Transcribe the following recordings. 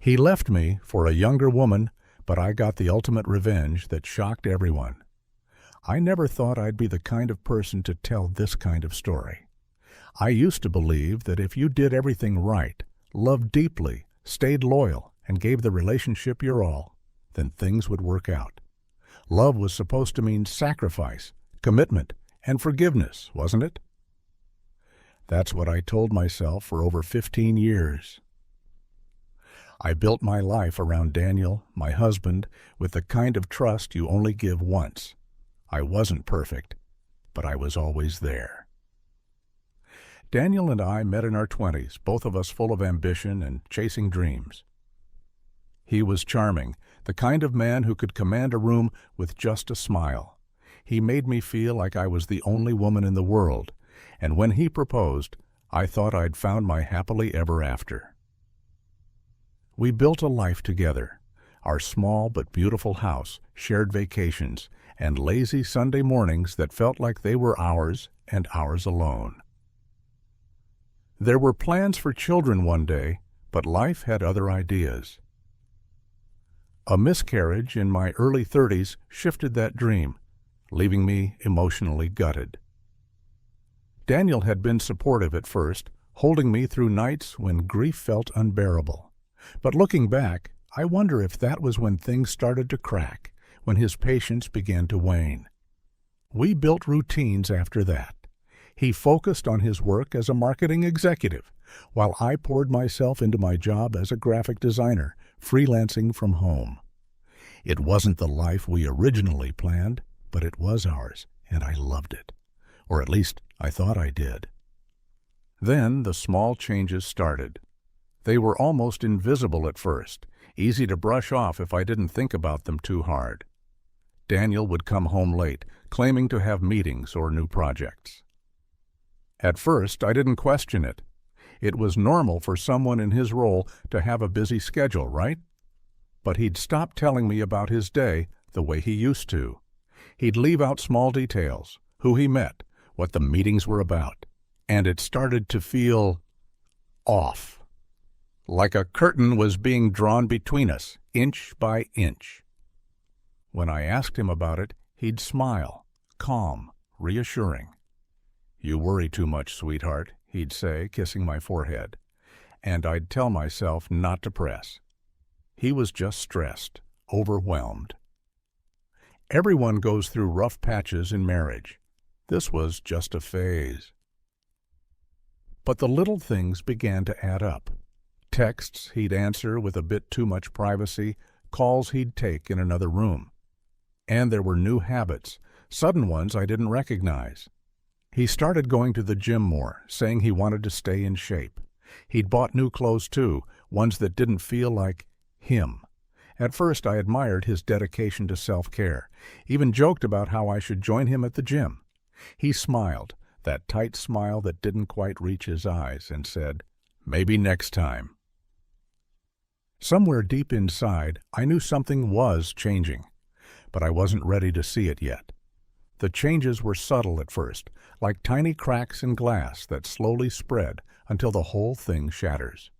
He left me for a younger woman, but I got the ultimate revenge that shocked everyone. I never thought I'd be the kind of person to tell this kind of story. I used to believe that if you did everything right, loved deeply, stayed loyal, and gave the relationship your all, then things would work out. Love was supposed to mean sacrifice, commitment, and forgiveness, wasn't it? That's what I told myself for over 15 years. I built my life around Daniel, my husband, with the kind of trust you only give once. I wasn't perfect, but I was always there. Daniel and I met in our 20s, both of us full of ambition and chasing dreams. He was charming, the kind of man who could command a room with just a smile. He made me feel like I was the only woman in the world, and when he proposed, I thought I'd found my happily ever after. We built a life together. Our small but beautiful house shared vacations and lazy Sunday mornings that felt like they were ours and ours alone. There were plans for children one day, but life had other ideas. A miscarriage in my early 30s shifted that dream, leaving me emotionally gutted. Daniel had been supportive at first, holding me through nights when grief felt unbearable. But looking back, I wonder if that was when things started to crack, when his patience began to wane. We built routines after that. He focused on his work as a marketing executive, while I poured myself into my job as a graphic designer, freelancing from home. It wasn't the life we originally planned, but it was ours, and I loved it. Or at least I thought I did. Then the small changes started. They were almost invisible at first, easy to brush off if I didn't think about them too hard. Daniel would come home late, claiming to have meetings or new projects. At first, I didn't question it. It was normal for someone in his role to have a busy schedule, right? But he'd stop telling me about his day the way he used to. He'd leave out small details, who he met, what the meetings were about, and it started to feel off. Like a curtain was being drawn between us, inch by inch. When I asked him about it, he'd smile, calm, reassuring. "You worry too much, sweetheart," he'd say, kissing my forehead. And I'd tell myself not to press. He was just stressed, overwhelmed. Everyone goes through rough patches in marriage. This was just a phase. But the little things began to add up. Texts he'd answer with a bit too much privacy, calls he'd take in another room. And there were new habits, sudden ones I didn't recognize. He started going to the gym more, saying he wanted to stay in shape. He'd bought new clothes too, ones that didn't feel like him. At first I admired his dedication to self-care, even joked about how I should join him at the gym. He smiled, that tight smile that didn't quite reach his eyes, and said, "Maybe next time." Somewhere deep inside, I knew something was changing, but I wasn't ready to see it yet. The changes were subtle at first, like tiny cracks in glass that slowly spread until the whole thing shatters.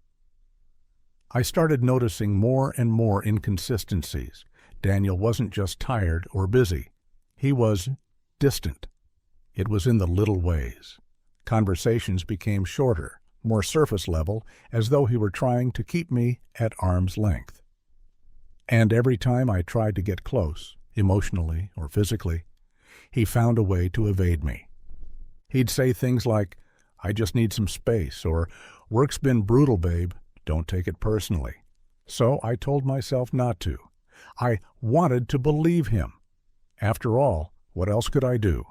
I started noticing more and more inconsistencies. Daniel wasn't just tired or busy. He was distant. It was in the little ways. Conversations became shorter, more surface level, as though he were trying to keep me at arm's length. And every time I tried to get close, emotionally or physically, he found a way to evade me. He'd say things like, "I just need some space," or "Work's been brutal, babe, don't take it personally." So I told myself not to. I wanted to believe him. After all, what else could I do?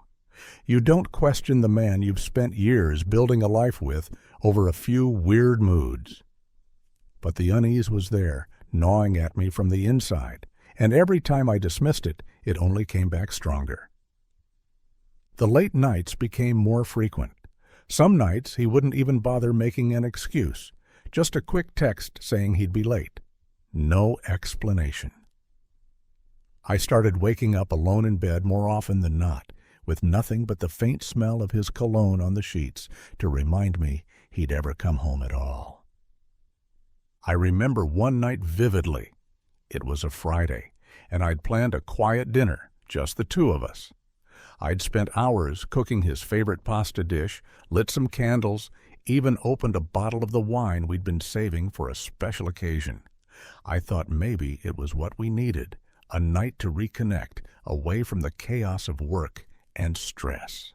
You don't question the man you've spent years building a life with over a few weird moods. But the unease was there, gnawing at me from the inside, and every time I dismissed it, it only came back stronger. The late nights became more frequent. Some nights he wouldn't even bother making an excuse, just a quick text saying he'd be late. No explanation. I started waking up alone in bed more often than not, with nothing but the faint smell of his cologne on the sheets to remind me he'd ever come home at all. I remember one night vividly. It was a Friday, and I'd planned a quiet dinner, just the two of us. I'd spent hours cooking his favorite pasta dish, lit some candles, even opened a bottle of the wine we'd been saving for a special occasion. I thought maybe it was what we needed, a night to reconnect, away from the chaos of work and stress.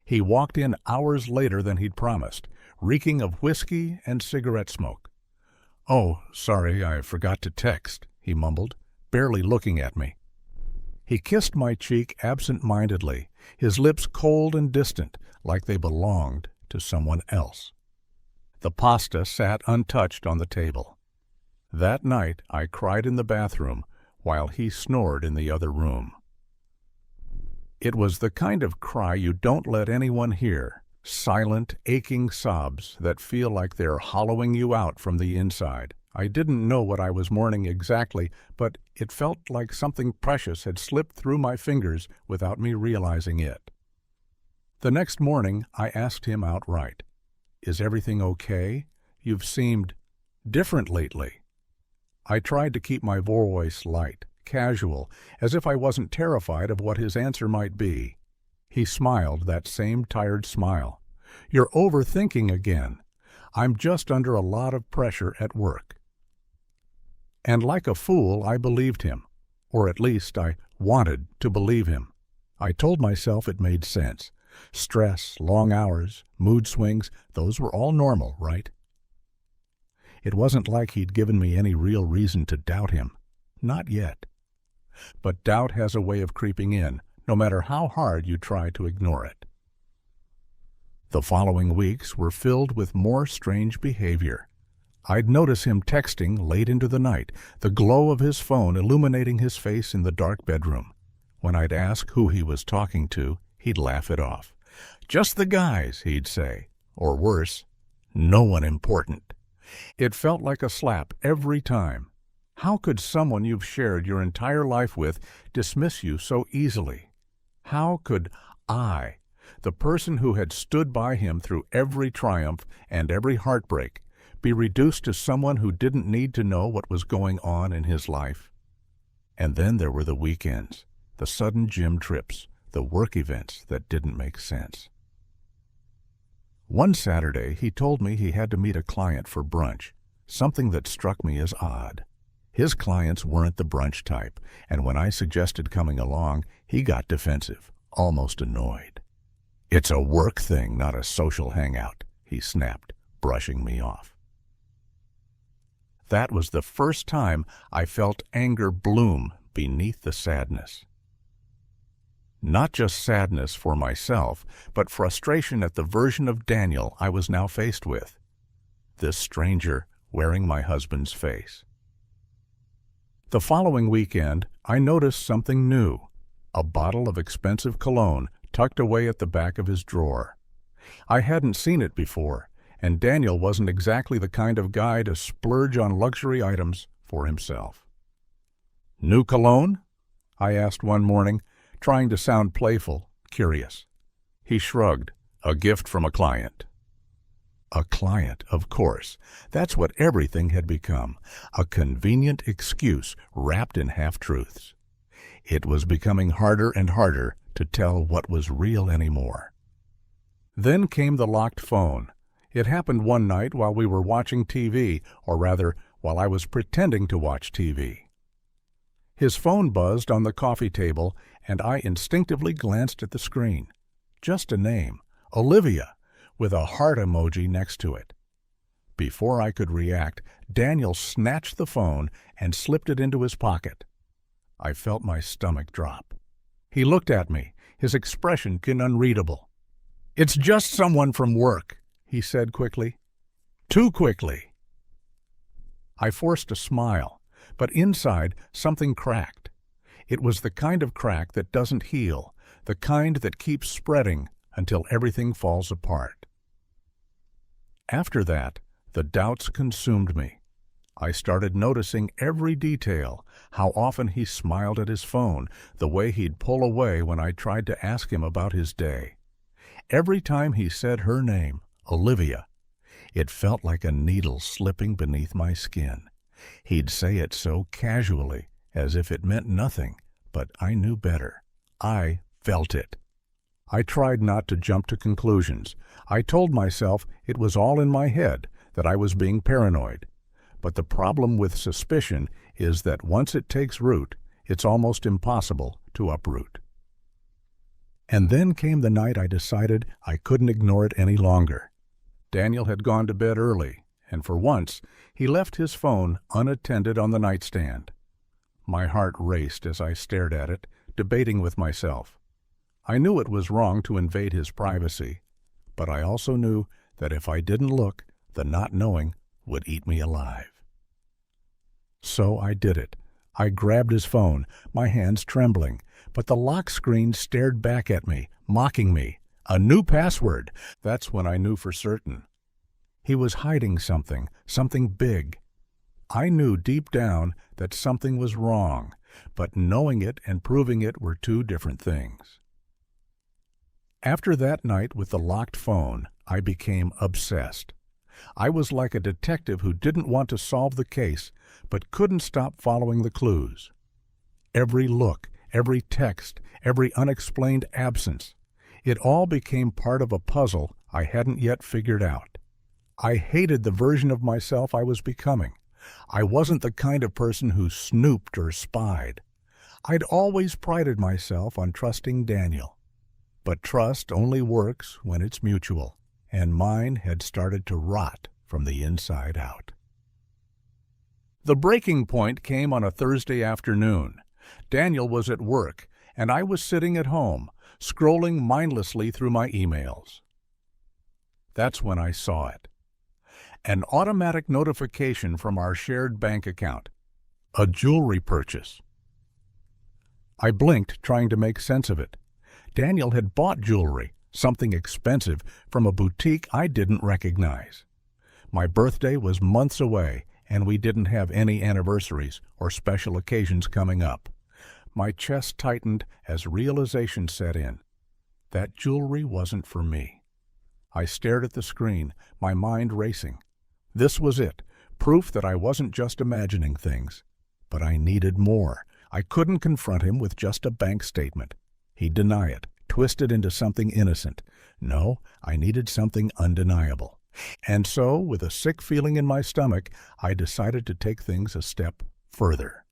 He walked in hours later than he'd promised, reeking of whiskey and cigarette smoke. "Oh, sorry, I forgot to text," he mumbled, barely looking at me. He kissed my cheek absent-mindedly, his lips cold and distant, like they belonged to someone else. The pasta sat untouched on the table. That night I cried in the bathroom while he snored in the other room. It was the kind of cry you don't let anyone hear, silent, aching sobs that feel like they're hollowing you out from the inside. I didn't know what I was mourning exactly, but it felt like something precious had slipped through my fingers without me realizing it. The next morning, I asked him outright, "Is everything okay? You've seemed different lately." I tried to keep my voice light, casual, as if I wasn't terrified of what his answer might be. He smiled that same tired smile. "You're overthinking again. I'm just under a lot of pressure at work." And like a fool, I believed him, or at least I wanted to believe him. I told myself it made sense. Stress, long hours, mood swings, those were all normal, right? It wasn't like he'd given me any real reason to doubt him. Not yet. But doubt has a way of creeping in, no matter how hard you try to ignore it. The following weeks were filled with more strange behavior. I'd notice him texting late into the night, the glow of his phone illuminating his face in the dark bedroom. When I'd ask who he was talking to, he'd laugh it off. "Just the guys," he'd say. Or worse, "No one important." It felt like a slap every time. How could someone you've shared your entire life with dismiss you so easily? How could I, the person who had stood by him through every triumph and every heartbreak, be reduced to someone who didn't need to know what was going on in his life? And then there were the weekends, the sudden gym trips, the work events that didn't make sense. One Saturday, he told me he had to meet a client for brunch, something that struck me as odd. His clients weren't the brunch type, and when I suggested coming along, he got defensive, almost annoyed. "It's a work thing, not a social hangout," he snapped, brushing me off. That was the first time I felt anger bloom beneath the sadness. Not just sadness for myself, but frustration at the version of Daniel I was now faced with. This stranger wearing my husband's face. The following weekend, I noticed something new. A bottle of expensive cologne tucked away at the back of his drawer. I hadn't seen it before, and Daniel wasn't exactly the kind of guy to splurge on luxury items for himself. "New cologne?" I asked one morning, trying to sound playful, curious. He shrugged. "A gift from a client." A client, of course. That's what everything had become, a convenient excuse wrapped in half-truths. It was becoming harder and harder to tell what was real anymore. Then came the locked phone. It happened one night while we were watching TV, or rather, while I was pretending to watch TV. His phone buzzed on the coffee table, and I instinctively glanced at the screen. Just a name, Olivia, with a heart emoji next to it. Before I could react, Daniel snatched the phone and slipped it into his pocket. I felt my stomach drop. He looked at me, his expression unreadable. "It's just someone from work," he said quickly. Too quickly. I forced a smile, but inside something cracked. It was the kind of crack that doesn't heal, the kind that keeps spreading until everything falls apart. After that, the doubts consumed me. I started noticing every detail, how often he smiled at his phone, the way he'd pull away when I tried to ask him about his day. Every time he said her name, Olivia, It felt like a needle slipping beneath my skin. He'd say it so casually, as if it meant nothing, but I knew better. I felt it. I tried not to jump to conclusions. I told myself it was all in my head, that I was being paranoid. But the problem with suspicion is that once it takes root, it's almost impossible to uproot. And then came the night I decided I couldn't ignore it any longer. Daniel had gone to bed early, and for once, he left his phone unattended on the nightstand. My heart raced as I stared at it, debating with myself. I knew it was wrong to invade his privacy, but I also knew that if I didn't look, the not knowing would eat me alive. So I did it. I grabbed his phone, my hands trembling, but the lock screen stared back at me, mocking me. A new password! That's when I knew for certain. He was hiding something big. I knew deep down that something was wrong, but knowing it and proving it were two different things. After that night with the locked phone, I became obsessed. I was like a detective who didn't want to solve the case, but couldn't stop following the clues. Every look, every text, every unexplained absence, it all became part of a puzzle I hadn't yet figured out. I hated the version of myself I was becoming. I wasn't the kind of person who snooped or spied. I'd always prided myself on trusting Daniel. But trust only works when it's mutual, and mine had started to rot from the inside out. The breaking point came on a Thursday afternoon. Daniel was at work, and I was sitting at home, scrolling mindlessly through my emails. That's when I saw it. An automatic notification from our shared bank account. A jewelry purchase. I blinked, trying to make sense of it. Daniel had bought jewelry, something expensive, from a boutique I didn't recognize. My birthday was months away, and we didn't have any anniversaries or special occasions coming up. My chest tightened as realization set in. That jewelry wasn't for me. I stared at the screen, my mind racing. This was it, proof that I wasn't just imagining things. But I needed more. I couldn't confront him with just a bank statement. He'd deny it, twist it into something innocent. No, I needed something undeniable. And so, with a sick feeling in my stomach, I decided to take things a step further.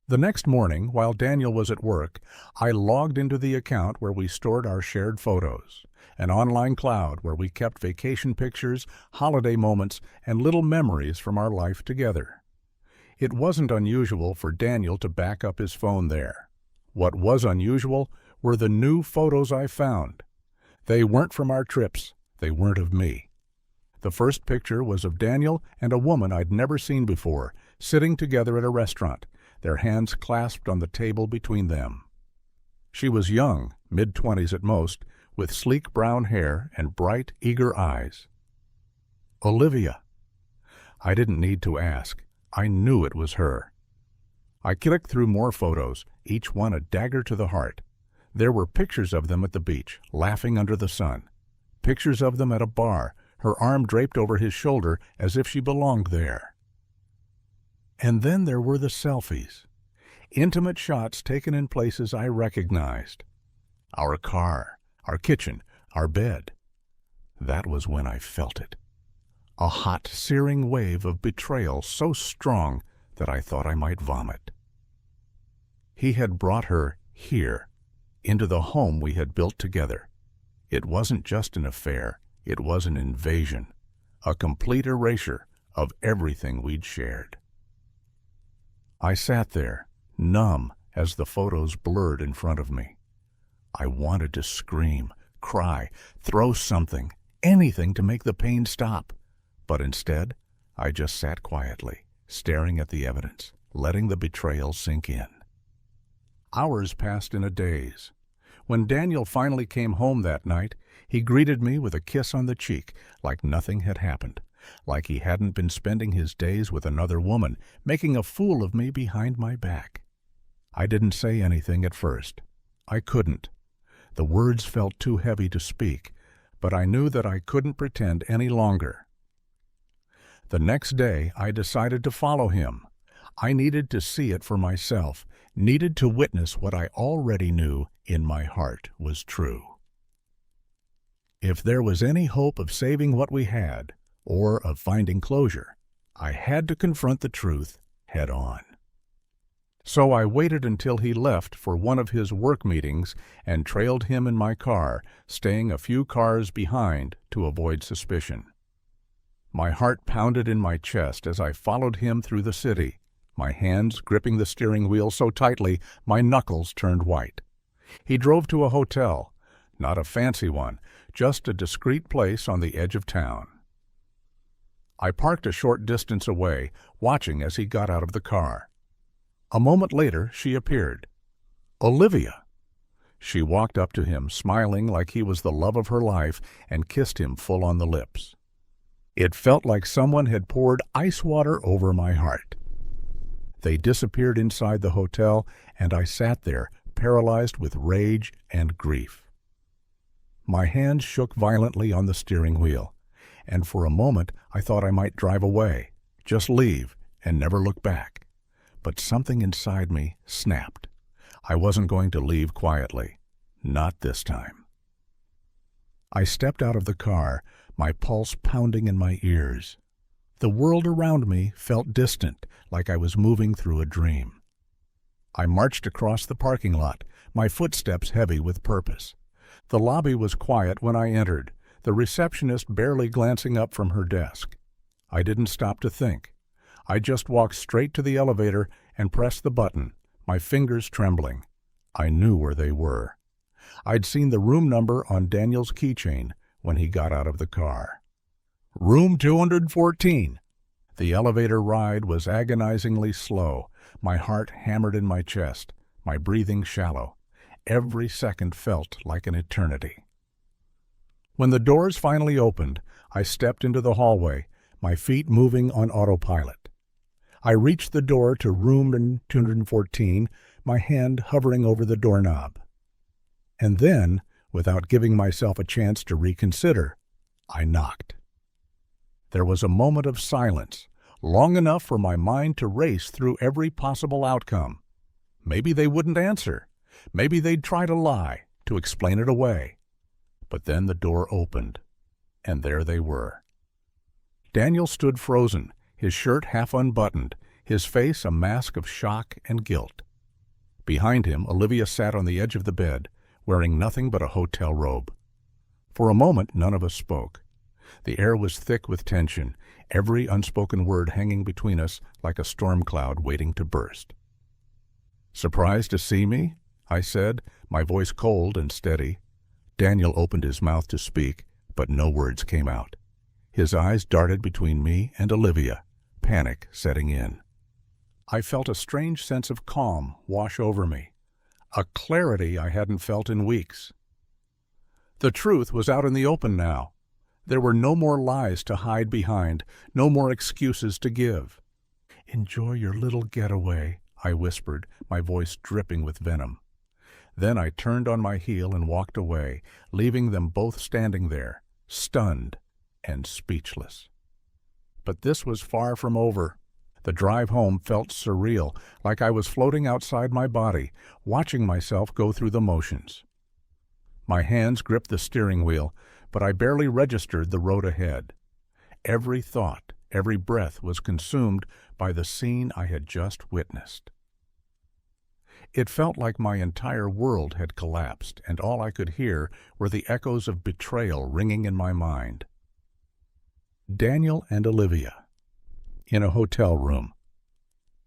The next morning, while Daniel was at work, I logged into the account where we stored our shared photos, an online cloud where we kept vacation pictures, holiday moments, and little memories from our life together. It wasn't unusual for Daniel to back up his phone there. What was unusual were the new photos I found. They weren't from our trips. They weren't of me. The first picture was of Daniel and a woman I'd never seen before, sitting together at a restaurant, their hands clasped on the table between them. She was young, mid-20s at most, with sleek brown hair and bright, eager eyes. Olivia. I didn't need to ask. I knew it was her. I clicked through more photos, each one a dagger to the heart. There were pictures of them at the beach, laughing under the sun. Pictures of them at a bar, her arm draped over his shoulder as if she belonged there. And then there were the selfies. Intimate shots taken in places I recognized. Our car, our kitchen, our bed. That was when I felt it. A hot, searing wave of betrayal so strong that I thought I might vomit. He had brought her here, into the home we had built together. It wasn't just an affair, it was an invasion, a complete erasure of everything we'd shared. I sat there, numb, as the photos blurred in front of me. I wanted to scream, cry, throw something, anything to make the pain stop. But instead, I just sat quietly, staring at the evidence, letting the betrayal sink in. Hours passed in a daze. When Daniel finally came home that night, he greeted me with a kiss on the cheek, like nothing had happened, like he hadn't been spending his days with another woman, making a fool of me behind my back. I didn't say anything at first. I couldn't. The words felt too heavy to speak, but I knew that I couldn't pretend any longer. The next day, I decided to follow him. I needed to see it for myself, needed to witness what I already knew in my heart was true. If there was any hope of saving what we had, or of finding closure, I had to confront the truth head on. So I waited until he left for one of his work meetings and trailed him in my car, staying a few cars behind to avoid suspicion. My heart pounded in my chest as I followed him through the city, my hands gripping the steering wheel so tightly my knuckles turned white. He drove to a hotel, not a fancy one, just a discreet place on the edge of town. I parked a short distance away, watching as he got out of the car. A moment later, she appeared. Olivia! She walked up to him, smiling like he was the love of her life, and kissed him full on the lips. It felt like someone had poured ice water over my heart. They disappeared inside the hotel, and I sat there, paralyzed with rage and grief. My hands shook violently on the steering wheel, and for a moment I thought I might drive away, just leave, and never look back. But something inside me snapped. I wasn't going to leave quietly. Not this time. I stepped out of the car, my pulse pounding in my ears. The world around me felt distant, like I was moving through a dream. I marched across the parking lot, my footsteps heavy with purpose. The lobby was quiet when I entered, the receptionist barely glancing up from her desk. I didn't stop to think. I just walked straight to the elevator and pressed the button, my fingers trembling. I knew where they were. I'd seen the room number on Daniel's keychain when he got out of the car. Room 214. The elevator ride was agonizingly slow, my heart hammered in my chest, my breathing shallow. Every second felt like an eternity. When the doors finally opened, I stepped into the hallway, my feet moving on autopilot. I reached the door to room 214, my hand hovering over the doorknob. And then, without giving myself a chance to reconsider, I knocked. There was a moment of silence, long enough for my mind to race through every possible outcome. Maybe they wouldn't answer. Maybe they'd try to lie, to explain it away. But then the door opened, and there they were. Daniel stood frozen, his shirt half unbuttoned, his face a mask of shock and guilt. Behind him, Olivia sat on the edge of the bed, wearing nothing but a hotel robe. For a moment, none of us spoke. The air was thick with tension, every unspoken word hanging between us like a storm cloud waiting to burst. "Surprised to see me?" I said, my voice cold and steady. Daniel opened his mouth to speak, but no words came out. His eyes darted between me and Olivia, panic setting in. I felt a strange sense of calm wash over me, a clarity I hadn't felt in weeks. The truth was out in the open now. There were no more lies to hide behind, no more excuses to give. "Enjoy your little getaway," I whispered, my voice dripping with venom. Then I turned on my heel and walked away, leaving them both standing there, stunned and speechless. But this was far from over. The drive home felt surreal, like I was floating outside my body, watching myself go through the motions. My hands gripped the steering wheel, but I barely registered the road ahead. Every thought, every breath was consumed by the scene I had just witnessed. It felt like my entire world had collapsed, and all I could hear were the echoes of betrayal ringing in my mind. Daniel and Olivia, in a hotel room,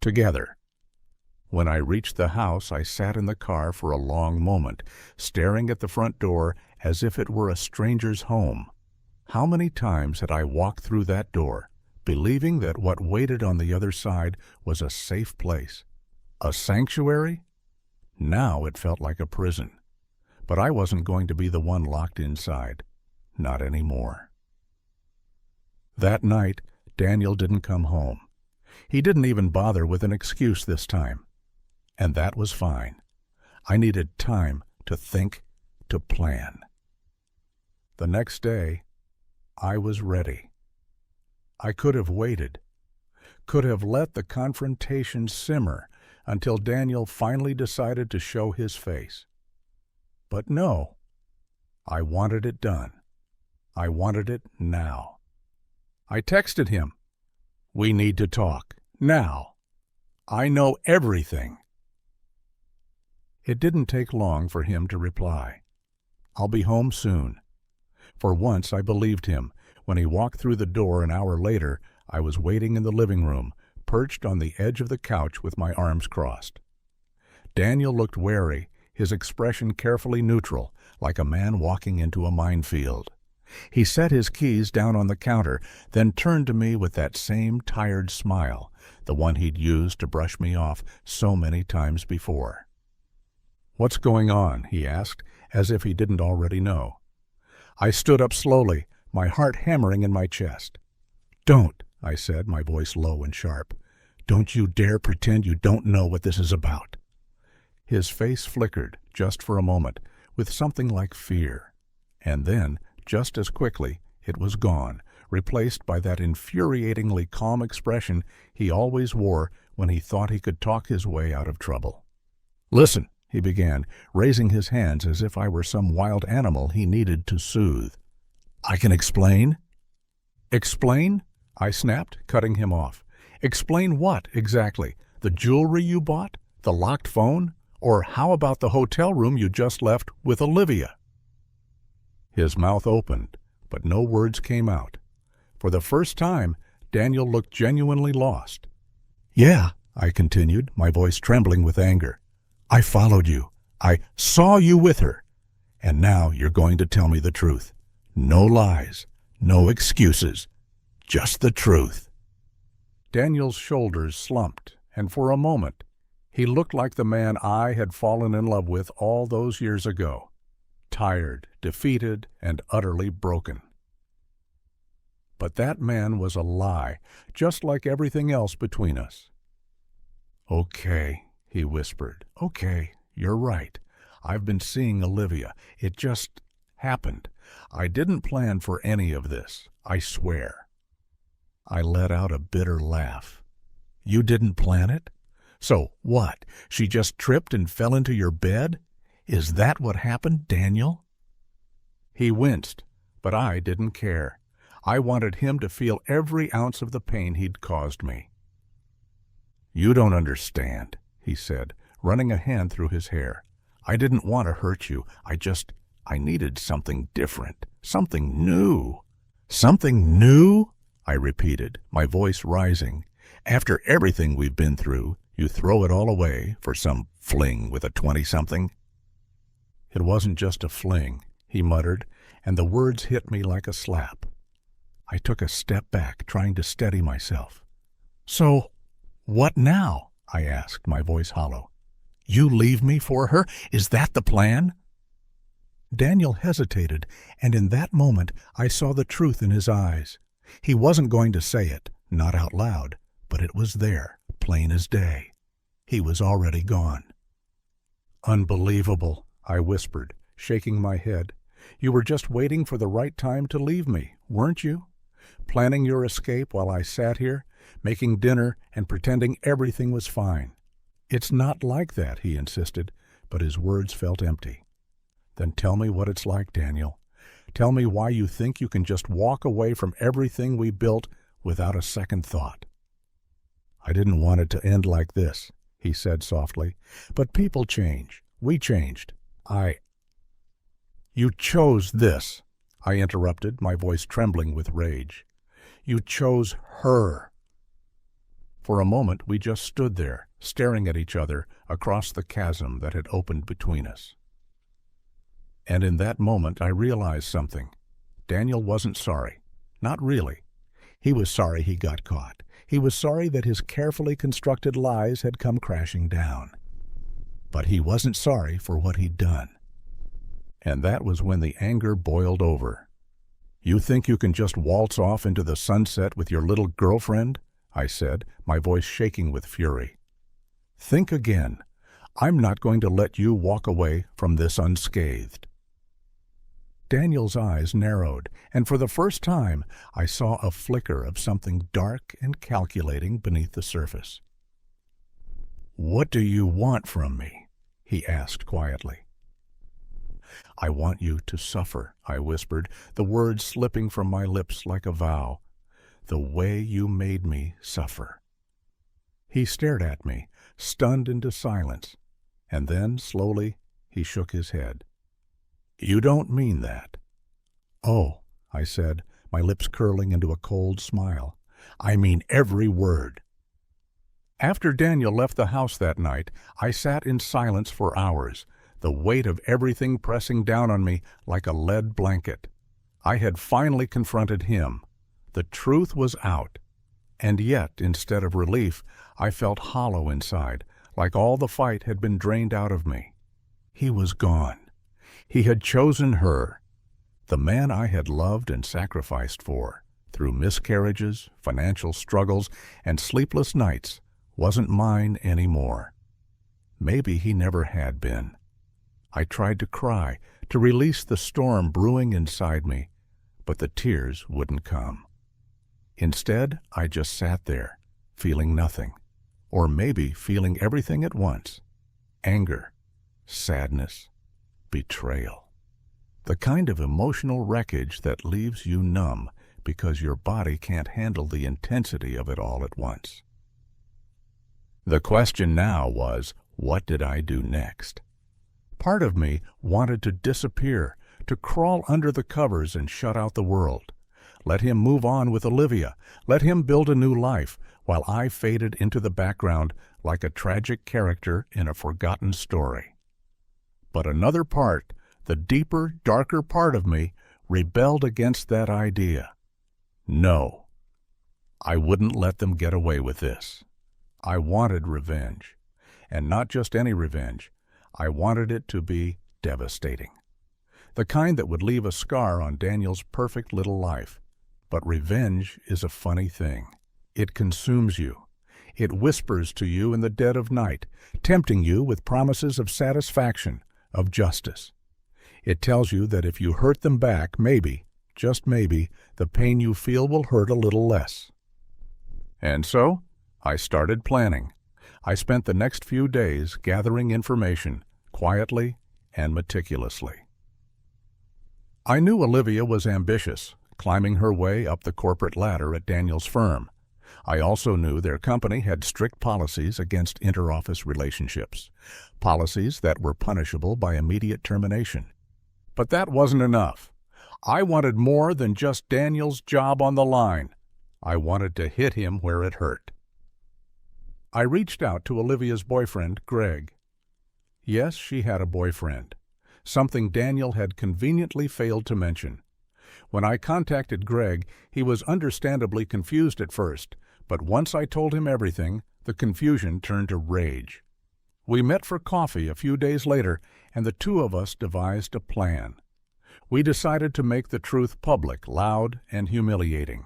together. When I reached the house, I sat in the car for a long moment, staring at the front door as if it were a stranger's home. How many times had I walked through that door, believing that what waited on the other side was a safe place, a sanctuary? Now it felt like a prison. But I wasn't going to be the one locked inside. Not anymore. That night, Daniel didn't come home. He didn't even bother with an excuse this time. And that was fine. I needed time to think, to plan. The next day, I was ready. I could have waited, could have let the confrontation simmer until Daniel finally decided to show his face. But no, I wanted it done. I wanted it now. I texted him, "We need to talk, now. I know everything." It didn't take long for him to reply, "I'll be home soon." For once I believed him. When he walked through the door an hour later, I was waiting in the living room, perched on the edge of the couch with my arms crossed. Daniel looked wary, his expression carefully neutral, like a man walking into a minefield. He set his keys down on the counter, then turned to me with that same tired smile, the one he'd used to brush me off so many times before. "What's going on?" he asked, as if he didn't already know. I stood up slowly, my heart hammering in my chest. "Don't," I said, my voice low and sharp. "Don't you dare pretend you don't know what this is about." His face flickered, just for a moment, with something like fear. And then, just as quickly, it was gone, replaced by that infuriatingly calm expression he always wore when he thought he could talk his way out of trouble. "Listen," he began, raising his hands as if I were some wild animal he needed to soothe. "I can explain." "Explain?" I snapped, cutting him off. "Explain what, exactly? The jewelry you bought? The locked phone? Or how about the hotel room you just left with Olivia?" His mouth opened, but no words came out. For the first time, Daniel looked genuinely lost. "Yeah," I continued, my voice trembling with anger. "I followed you. I saw you with her. And now you're going to tell me the truth. No lies, no excuses, just the truth." Daniel's shoulders slumped, and for a moment, he looked like the man I had fallen in love with all those years ago, tired, defeated, and utterly broken. But that man was a lie, just like everything else between us. "Okay," he whispered. "Okay, you're right. I've been seeing Olivia. It just happened. I didn't plan for any of this, I swear." I let out a bitter laugh. "You didn't plan it? So what? She just tripped and fell into your bed? Is that what happened, Daniel?" He winced, but I didn't care. I wanted him to feel every ounce of the pain he'd caused me. "You don't understand," he said, running a hand through his hair. "I didn't want to hurt you. I needed something different, something new." "Something new?" I repeated, my voice rising. "After everything we've been through, you throw it all away for some fling with a 20-something? "It wasn't just a fling," he muttered, and the words hit me like a slap. I took a step back, trying to steady myself. "So, what now?" I asked, my voice hollow. "You leave me for her? Is that the plan?" Daniel hesitated, and in that moment I saw the truth in his eyes. He wasn't going to say it, not out loud, but it was there, plain as day. He was already gone. "Unbelievable," I whispered, shaking my head. "You were just waiting for the right time to leave me, weren't you? Planning your escape while I sat here, making dinner and pretending everything was fine." "It's not like that," he insisted, but his words felt empty. "Then tell me what it's like, Daniel. Tell me why you think you can just walk away from everything we built without a second thought." "I didn't want it to end like this," he said softly. "But people change. We changed. "You chose this," I interrupted, my voice trembling with rage. "You chose her." For a moment we just stood there, staring at each other across the chasm that had opened between us. And in that moment I realized something. Daniel wasn't sorry. Not really. He was sorry he got caught. He was sorry that his carefully constructed lies had come crashing down. But he wasn't sorry for what he'd done. And that was when the anger boiled over. "You think you can just waltz off into the sunset with your little girlfriend?" I said, my voice shaking with fury. "Think again. I'm not going to let you walk away from this unscathed." Daniel's eyes narrowed, and for the first time I saw a flicker of something dark and calculating beneath the surface. "What do you want from me?" he asked quietly. "I want you to suffer," I whispered, the words slipping from my lips like a vow. "The way you made me suffer." He stared at me, stunned into silence, and then, slowly, he shook his head. "You don't mean that." "Oh," I said, my lips curling into a cold smile. "I mean every word." After Daniel left the house that night, I sat in silence for hours, the weight of everything pressing down on me like a lead blanket. I had finally confronted him. The truth was out. And yet, instead of relief, I felt hollow inside, like all the fight had been drained out of me. He was gone. He had chosen her. The man I had loved and sacrificed for, through miscarriages, financial struggles, and sleepless nights, wasn't mine anymore. Maybe he never had been. I tried to cry, to release the storm brewing inside me, but the tears wouldn't come. Instead, I just sat there, feeling nothing, or maybe feeling everything at once. Anger, sadness, betrayal. The kind of emotional wreckage that leaves you numb because your body can't handle the intensity of it all at once. The question now was, what did I do next? Part of me wanted to disappear, to crawl under the covers and shut out the world. Let him move on with Olivia. Let him build a new life, while I faded into the background like a tragic character in a forgotten story. But another part, the deeper, darker part of me, rebelled against that idea. No, I wouldn't let them get away with this. I wanted revenge. And not just any revenge. I wanted it to be devastating. The kind that would leave a scar on Daniel's perfect little life. But revenge is a funny thing. It consumes you. It whispers to you in the dead of night, tempting you with promises of satisfaction, of justice. It tells you that if you hurt them back, maybe, just maybe, the pain you feel will hurt a little less. And so, I started planning. I spent the next few days gathering information, quietly and meticulously. I knew Olivia was ambitious, climbing her way up the corporate ladder at Daniel's firm. I also knew their company had strict policies against interoffice relationships, policies that were punishable by immediate termination. But that wasn't enough. I wanted more than just Daniel's job on the line. I wanted to hit him where it hurt. I reached out to Olivia's boyfriend, Greg. Yes, she had a boyfriend, something Daniel had conveniently failed to mention. When I contacted Greg, he was understandably confused at first, but once I told him everything, the confusion turned to rage. We met for coffee a few days later, and the two of us devised a plan. We decided to make the truth public, loud, and humiliating.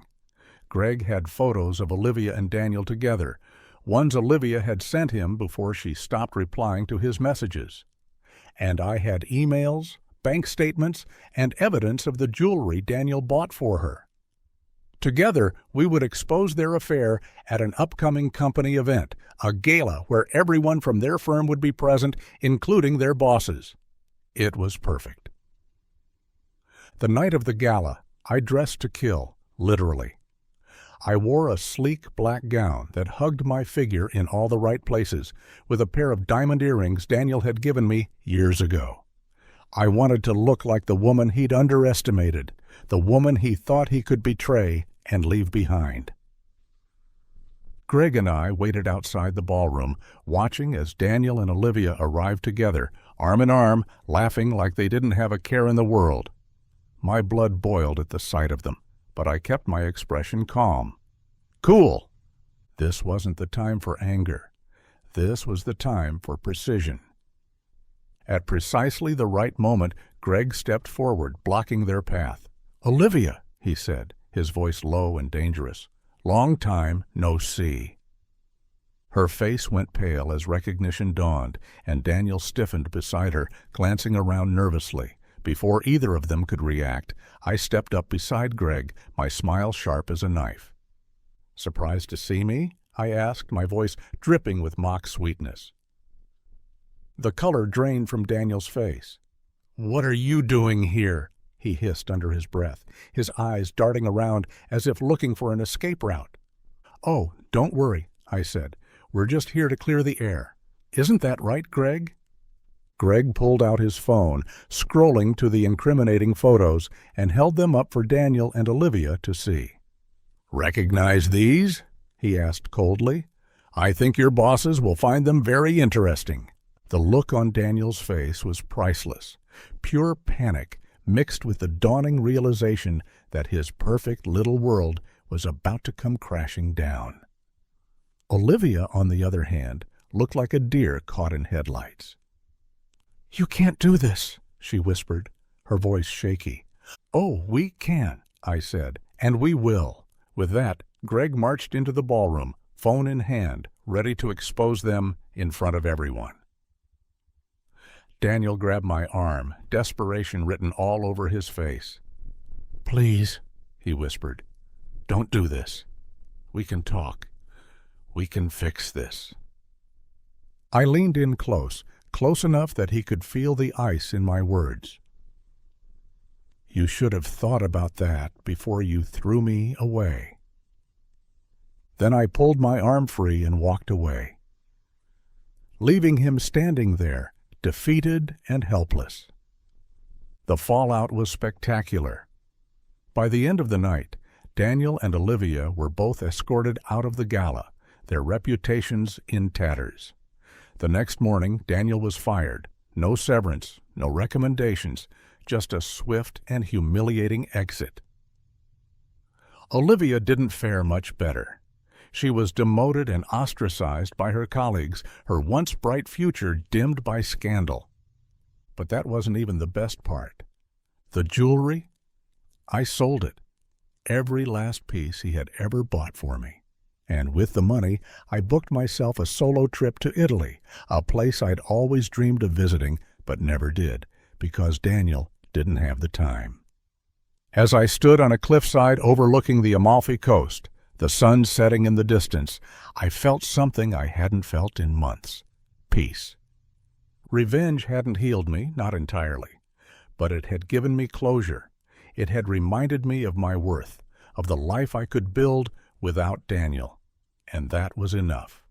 Greg had photos of Olivia and Daniel together, ones Olivia had sent him before she stopped replying to his messages. And I had emails, bank statements, and evidence of the jewelry Daniel bought for her. Together, we would expose their affair at an upcoming company event, a gala where everyone from their firm would be present, including their bosses. It was perfect. The night of the gala, I dressed to kill, literally. I wore a sleek black gown that hugged my figure in all the right places, with a pair of diamond earrings Daniel had given me years ago. I wanted to look like the woman he'd underestimated, the woman he thought he could betray and leave behind. Greg and I waited outside the ballroom, watching as Daniel and Olivia arrived together, arm in arm, laughing like they didn't have a care in the world. My blood boiled at the sight of them, but I kept my expression calm. Cool! This wasn't the time for anger. This was the time for precision. At precisely the right moment, Greg stepped forward, blocking their path. "Olivia," he said, his voice low and dangerous. "Long time no see." Her face went pale as recognition dawned, and Daniel stiffened beside her, glancing around nervously, Before either of them could react, I stepped up beside Greg, my smile sharp as a knife. "Surprised to see me?" I asked, my voice dripping with mock sweetness. The color drained from Daniel's face. "What are you doing here?" he hissed under his breath, his eyes darting around as if looking for an escape route. "Oh, don't worry," I said. "We're just here to clear the air. Isn't that right, Greg?" Greg pulled out his phone, scrolling to the incriminating photos, and held them up for Daniel and Olivia to see. "Recognize these?" he asked coldly. "I think your bosses will find them very interesting." The look on Daniel's face was priceless, pure panic mixed with the dawning realization that his perfect little world was about to come crashing down. Olivia, on the other hand, looked like a deer caught in headlights. "You can't do this," she whispered, her voice shaky. "Oh, we can," I said, "and we will." With that, Greg marched into the ballroom, phone in hand, ready to expose them in front of everyone. Daniel grabbed my arm, desperation written all over his face. "Please," he whispered, "don't do this. We can talk. We can fix this." I leaned in close enough that he could feel the ice in my words. "You should have thought about that before you threw me away." Then I pulled my arm free and walked away, leaving him standing there, defeated and helpless. The fallout was spectacular. By the end of the night, Daniel and Olivia were both escorted out of the gala, their reputations in tatters. The next morning, Daniel was fired. No severance, no recommendations, just a swift and humiliating exit. Olivia didn't fare much better. She was demoted and ostracized by her colleagues, her once bright future dimmed by scandal. But that wasn't even the best part. The jewelry? I sold it. Every last piece he had ever bought for me. And with the money, I booked myself a solo trip to Italy, a place I'd always dreamed of visiting, but never did, because Daniel didn't have the time. As I stood on a cliffside overlooking the Amalfi Coast, the sun setting in the distance, I felt something I hadn't felt in months. Peace. Revenge hadn't healed me, not entirely, but it had given me closure. It had reminded me of my worth, of the life I could build without Daniel, and that was enough.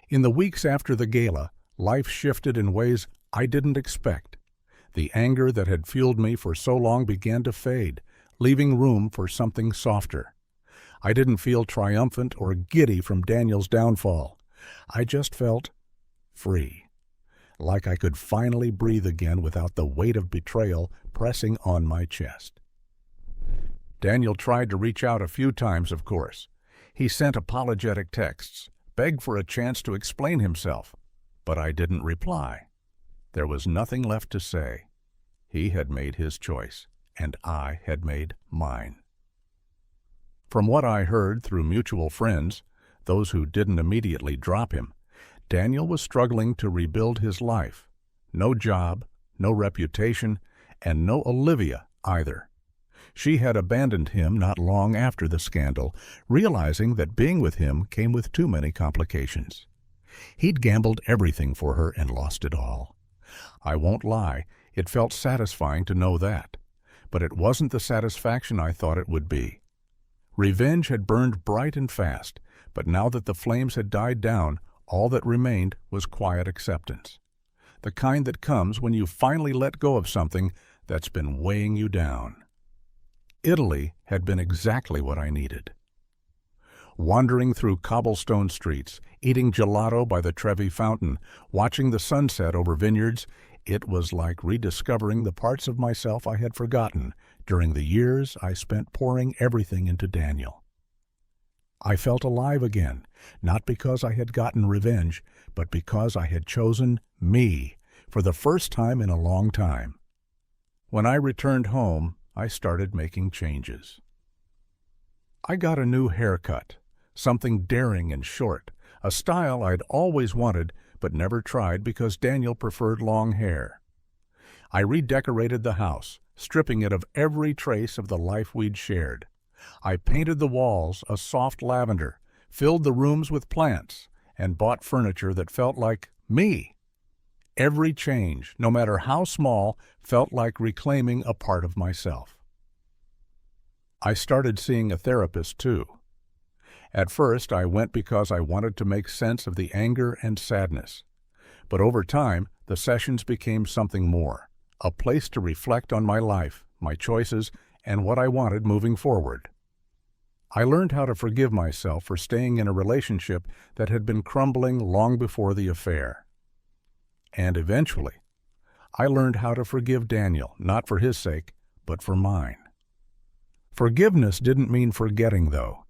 In the weeks after the gala, life shifted in ways I didn't expect. The anger that had fueled me for so long began to fade, leaving room for something softer. I didn't feel triumphant or giddy from Daniel's downfall. I just felt free, like I could finally breathe again without the weight of betrayal pressing on my chest. Daniel tried to reach out a few times, of course. He sent apologetic texts, begged for a chance to explain himself, but I didn't reply. There was nothing left to say. He had made his choice, and I had made mine. From what I heard through mutual friends, those who didn't immediately drop him, Daniel was struggling to rebuild his life. No job, no reputation, and no Olivia either. She had abandoned him not long after the scandal, realizing that being with him came with too many complications. He'd gambled everything for her and lost it all. I won't lie, it felt satisfying to know that, but it wasn't the satisfaction I thought it would be. Revenge had burned bright and fast, but now that the flames had died down, all that remained was quiet acceptance. The kind that comes when you finally let go of something that's been weighing you down. Italy had been exactly what I needed. Wandering through cobblestone streets, eating gelato by the Trevi Fountain, watching the sunset over vineyards, it was like rediscovering the parts of myself I had forgotten during the years I spent pouring everything into Daniel. I felt alive again, not because I had gotten revenge, but because I had chosen me for the first time in a long time. When I returned home, I started making changes. I got a new haircut, something daring and short, a style I'd always wanted but never tried because Daniel preferred long hair. I redecorated the house, stripping it of every trace of the life we'd shared. I painted the walls a soft lavender, filled the rooms with plants, and bought furniture that felt like me. Every change, no matter how small, felt like reclaiming a part of myself. I started seeing a therapist too. At first, I went because I wanted to make sense of the anger and sadness. But over time, the sessions became something more, a place to reflect on my life, my choices, and what I wanted moving forward. I learned how to forgive myself for staying in a relationship that had been crumbling long before the affair. And eventually, I learned how to forgive Daniel, not for his sake, but for mine. Forgiveness didn't mean forgetting, though.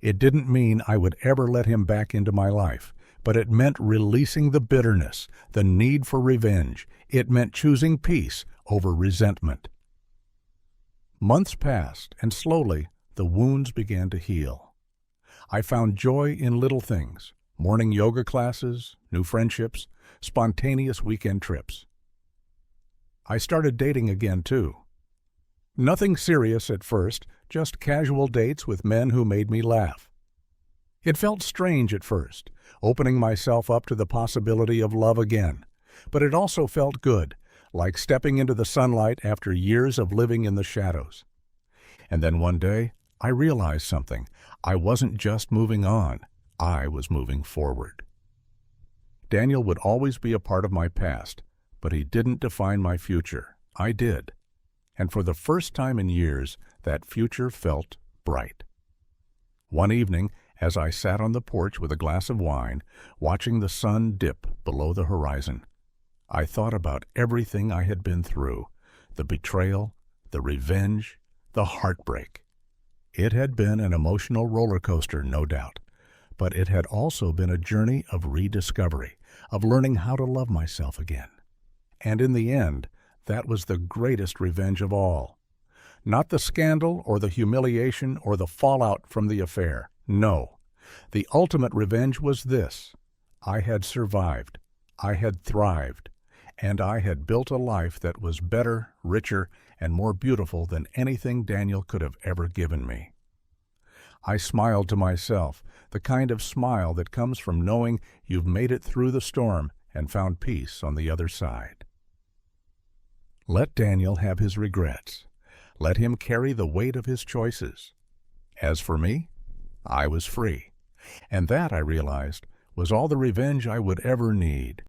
It didn't mean I would ever let him back into my life, but it meant releasing the bitterness, the need for revenge. It meant choosing peace over resentment. Months passed, and slowly, the wounds began to heal. I found joy in little things: morning yoga classes, new friendships, spontaneous weekend trips. I started dating again, too. Nothing serious at first, just casual dates with men who made me laugh. It felt strange at first, opening myself up to the possibility of love again, but it also felt good, like stepping into the sunlight after years of living in the shadows. And then one day, I realized something. I wasn't just moving on, I was moving forward. Daniel would always be a part of my past, but he didn't define my future. I did. And for the first time in years, that future felt bright. One evening, as I sat on the porch with a glass of wine, watching the sun dip below the horizon, I thought about everything I had been through: the betrayal, the revenge, the heartbreak. It had been an emotional roller coaster, no doubt, but it had also been a journey of rediscovery, of learning how to love myself again. And in the end, that was the greatest revenge of all. Not the scandal or the humiliation or the fallout from the affair. No. The ultimate revenge was this: I had survived, I had thrived, and I had built a life that was better, richer, and more beautiful than anything Daniel could have ever given me. I smiled to myself, the kind of smile that comes from knowing you've made it through the storm and found peace on the other side. Let Daniel have his regrets. Let him carry the weight of his choices. As for me, I was free. And that, I realized, was all the revenge I would ever need.